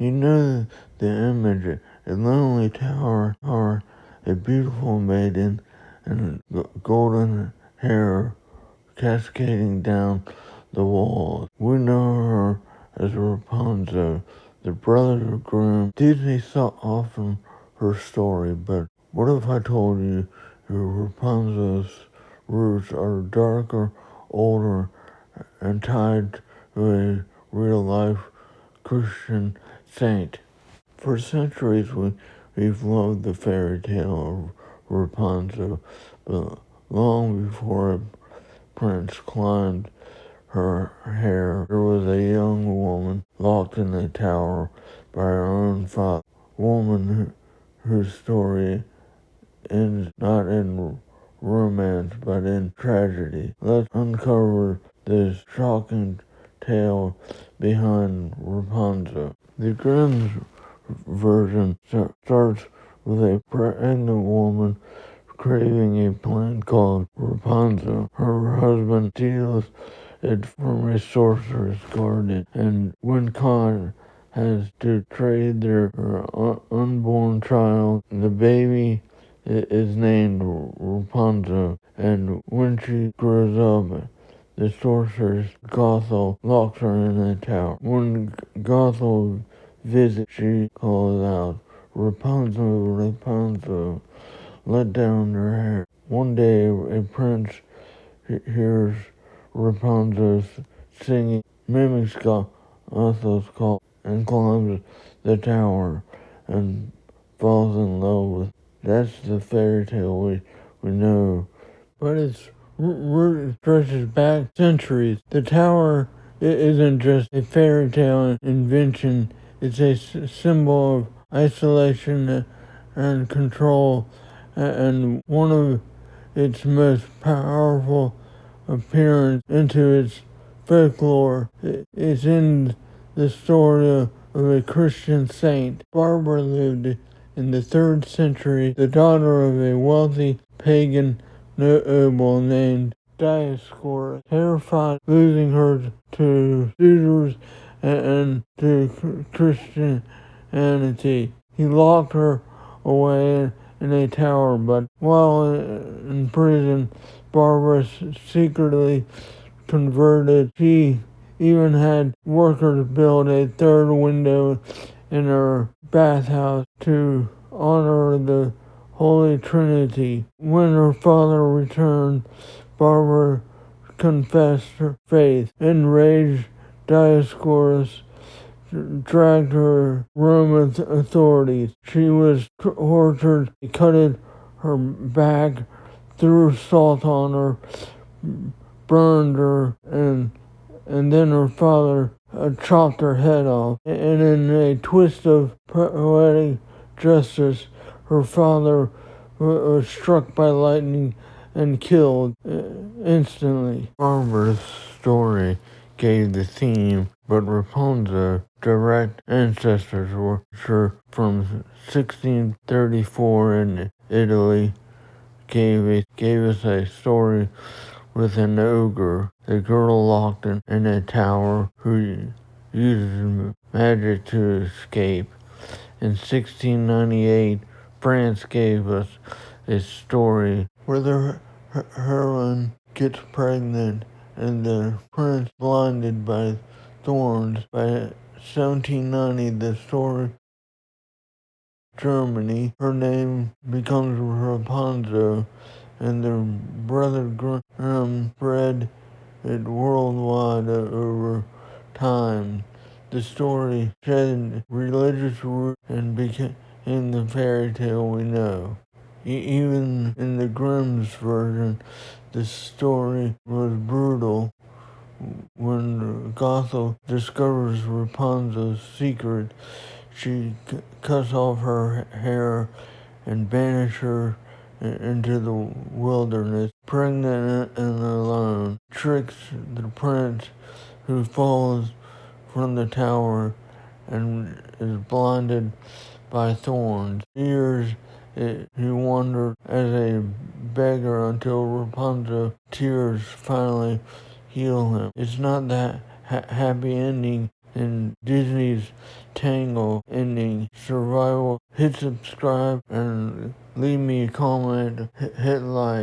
You know the image, a lonely tower, or a beautiful maiden, and golden hair cascading down the walls. We know her as Rapunzel. The Brothers Grimm. Disney so often her story, but what if I told you Rapunzel's roots are darker, older, and tied to a real-life Christian saint? For centuries, we've loved the fairy tale of Rapunzel, but long before a prince climbed her hair, there was a young woman locked in a tower by her own father. Woman whose story ends not in romance but in tragedy. Let's uncover this shocking tale behind Rapunzel. The Grimm's version starts with a pregnant woman craving a plant called Rapunzel. Her husband steals it from a sorcerer's garden, and when caught, has to trade their unborn child. The baby is named Rapunzel, and when she grows up, the sorceress Gothel locks her in a tower. When Gothel visits, she calls out, "Rapunzel, Rapunzel, let down her hair." One day, a prince hears Rapunzel singing, mimics Gothel's call, and climbs the tower and falls in love with. That's the fairy tale we know, but its root stretches back centuries. The tower isn't just a fairy tale invention, it's a symbol of isolation and control, and one of its most powerful appearance into its folklore is in the story of a Christian saint. Barbara lived in the 3rd century, the daughter of a wealthy pagan noble named Dioscorus. Terrified losing her to suitors and to Christianity, he locked her away in a tower, but while in prison, Barbara secretly converted. She even had workers build a 3rd window in her bathhouse to honor the Holy Trinity. When her father returned, Barbara confessed her faith. Enraged, Dioscorus dragged her Roman authorities. She was tortured, cut her back, threw salt on her, burned her, and then her father chopped her head off. And in a twist of poetic justice, her father was struck by lightning and killed instantly. Barbara's story gave the theme, but Rapunzel's direct ancestors were from 1634 in Italy. Gave us a story with an ogre, a girl locked in a tower who uses magic to escape. In 1698, France gave us a story where the heroine gets pregnant and the prince blinded by thorns. By 1790, the story Germany, her name becomes Rapunzel, and the Brothers Grimm spread it worldwide over time. The story shed religious roots and became the fairy tale we know. Even in the Grimm's version, the story was brutal. When Gothel discovers Rapunzel's secret, she cuts off her hair and banishes her into the wilderness. Pregnant and alone, tricks the prince, who falls from the tower and is blinded by thorns. Years he wandered as a beggar until Rapunzel's tears finally heal him. It's not that happy ending, in Disney's Tangle ending survival. Hit subscribe and leave me a comment. Hit like.